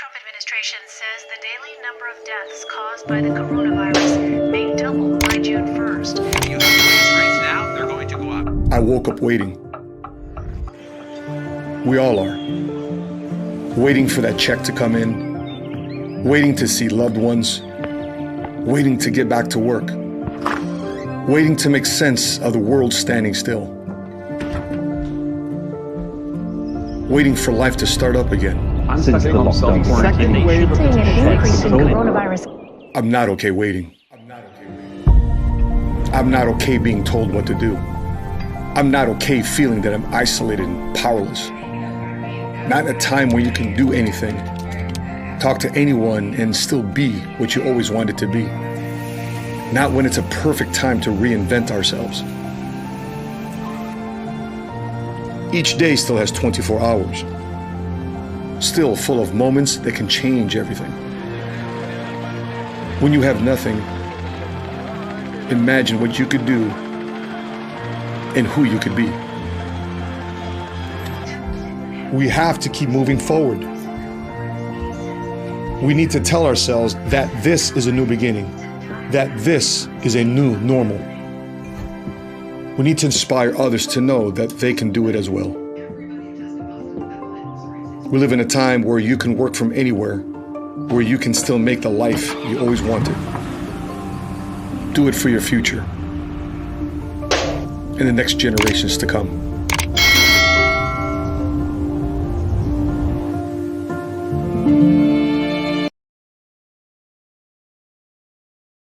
Trump administration says the daily number of deaths caused by the coronavirus may double by June 1st. You have interest rates now, they're going to go up. I woke up waiting. We all are. Waiting for that check to come in, waiting to see loved ones, waiting to get back to work, waiting to make sense of the world standing still, waiting for life to start up again. Since the lockdown second wave of Seeing an increase in coronavirus. I'm not okay waiting. I'm not okay being told what to do. I'm not okay feeling that I'm isolated and powerless. Not in a time when you can do anything, talk to anyone and still be what you always wanted to be. Not when it's a perfect time to reinvent ourselves. Each day still has 24 hours. Still full of moments that can change everything. When you have nothing, imagine what you could do and who you could be. We have to keep moving forward. We need to tell ourselves that this is a new beginning, that this is a new normal. We need to inspire others to know that they can do it as well. We live in a time where you can work from anywhere, where you can still make the life you always wanted. Do it for your future and the next generations to come.